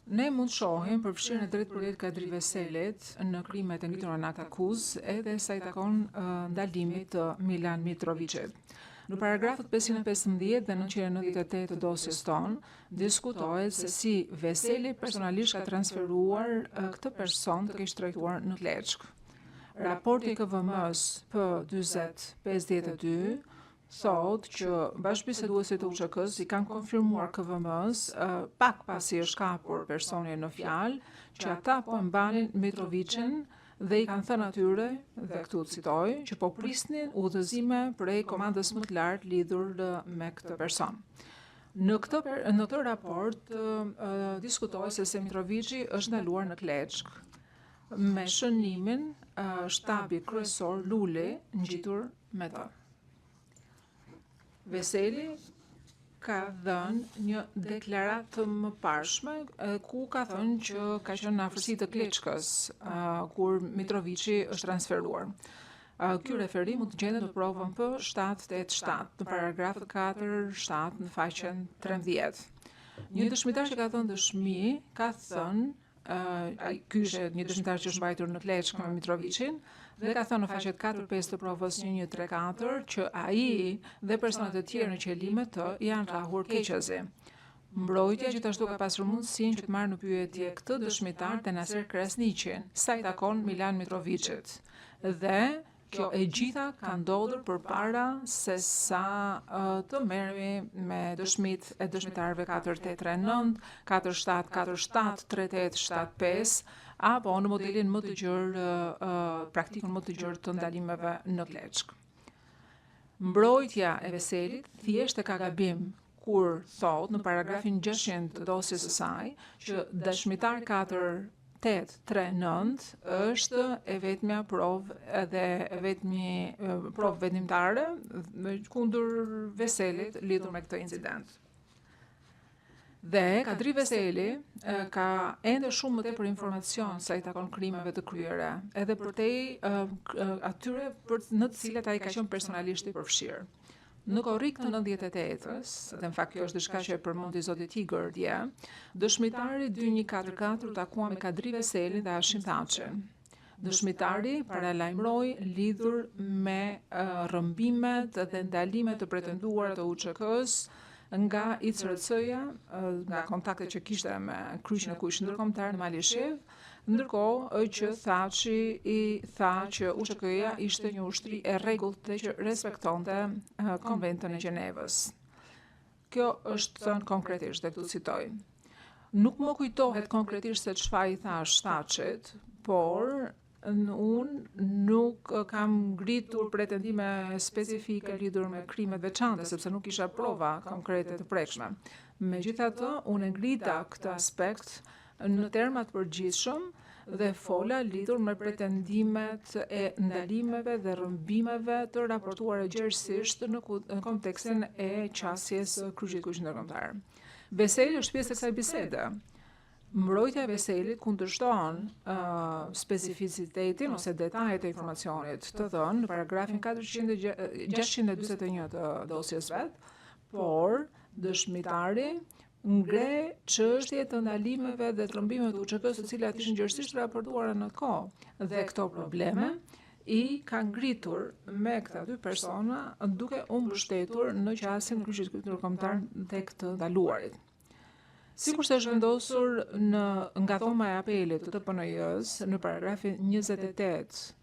Ne mund shohim përfshirjen e drejtë për drejtë Kadri Veselit në krimet e ngritura në atë akuzë edhe sa i takon ndalimit të Milan Mitrovicit. Në paragrafët 515 dhe 998 të dosjes tonë, diskutohet se si Veseli personalisht ka transferuar këtë person të keq trajtuar në Kleçk. Raporti i KVM-s P-4052 thot që bashkëbiseduesit e UÇK-s i kanë konfirmuar KVM-s pak pasi është kapur personi në fjalë që ata po e mbanin Mitrovicin dhe i kanë thënë atyre, dhe këtu citoj, që po prisnin udhëzime prej komandës më të lartë lidhur me këtë person. Në këtë raport diskutohet se Mitrovici është ndaluar në Kleçk me shënimin shtabi kryesor Luli ngjitur me të. Veseli ka dhënë një deklaratë të mëparshme ku ka thënë që ka qenë në afërsi të Kleçkës kur Mitrovici është transferuar. Ky referim mund të gjendet në provën P-787 në paragrafët 4-7 në faqen 13. Një dëshmitar që ka thënë dëshmi ka thënë ky është një dëshmitar që është mbajtur në Kleçk me Mitrovicin dhe ka thënë në faqet 4-5 të provës 1-1-3-4 që ai dhe personat e tjerë në qelime të janë rrahur keqezi. Mbrojtja gjithashtu ka pasur mundësinë që të marrë në pyetje këtë dëshmitar Tenaser Krasniqin, sa i takon Milan Mitrovicit. Dhe kjo e gjitha ka ndodhur përpara se sa të merremi me dëshmitë e dëshmitarëve 4839, 4747, 3875 apo në modelin më të gjerë, praktikën më të gjerë të ndalimeve në Kleçk. Mbrojtja e Veselit thjesht e ka gabim kur thot në paragrafin 600 të dosjes së saj që dëshmitar 4839 është e vetmja provë dhe e vetmi provë vendimtare kundër Veselit lidhur me këtë incident. Dhe Kadri Veseli ka ende shumë më tepër informacion sa i takon krimeve të kryera, edhe përtej atyre në të cilat ai ka qenë personalisht i përfshirë. Në korrik të 98-ës, dhe në fakt kjo është diçka që e përmendi zoti Tigër dje, dëshmitari 2144 takua me Kadri Veselin dhe Hashim Thaçin. Dëshmitari paralajmëroi lidhur me rrëmbimet dhe ndalimet të pretenduara të UÇK-s nga ICRC-ja, nga kontaktet që kishte me kryqin e kuq ndërkombëtar në Malishev, ndërkohë që Thaçi i tha që UÇK-ja ishte një ushtri e rregullt dhe që respektonte konventën e Gjenevës. Kjo është thënë konkretisht, dhe këtu citoj. Nuk më kujtohet konkretisht se çfarë i thash Thaçit, por unë nuk kam ngritur pretendime specifike lidhur me krimet veçante, sepse nuk isha prova konkrete të prekshme. Megjithatë, unë ngrita këtë aspekt në terma të përgjithshëm dhe fola lidhur me pretendimet e ndalimeve dhe rrëmbimeve të raportuara gjerësisht në kontekstin e qasjes kryqit kuq ndërkombëtar. Veseli është pjesë e kësaj bisede. Mbrojtja e Veselit kundërshton specificitetin ose detajet e informacionit të dhënë në paragrafin 641 të dosjes vet, por dëshmitari ngre çështje të ndalimeve dhe të rrëmbimeve të UÇK-s të cilat ishin gjerësisht raportuara në kohë dhe këto probleme i ka ngritur me këta dy persona duke u mbështetur në qasjen e kryqit ndërkombëtar dhe të ndaluarit. Sikur se është vendosur nga dhoma e apelit të TPN-s në paragrafin 28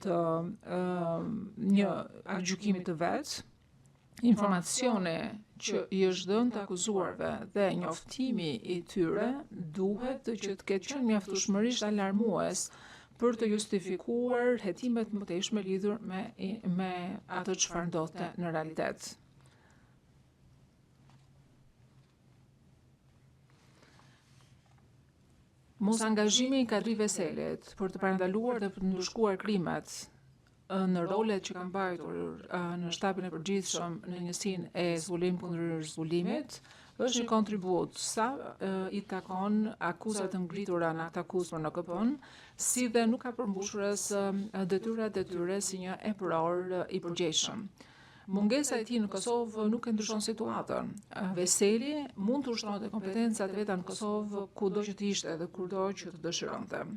të një gjykimit të vet, informacione që i është dhënë të akuzuarve dhe njoftimi i tyre duhet që të ketë qenë mjaftueshmërisht alarmues për të justifikuar hetimet më tepshme lidhur me atë çfarë ndodhte në realitet. Mos angazhimi i Kadri Veselit për të parandaluar dhe për të ndëshkuar krimet në rolet që kanë mbajtur në shtabin e përgjithshëm në njësinë e zbulimit kundër zbulimit është një kontribut sa i takon akuzat të ngritura në atë akuzë për NKP-n, si dhe nuk ka përmbushur as detyrat e tyre si një epëror i përgjegjshëm. Mungesa e tij në Kosovë nuk e ndryshon situatën. Veseli mund të ushtronte kompetencat veta në Kosovë kudo që të ishte dhe kudo që të dëshironte.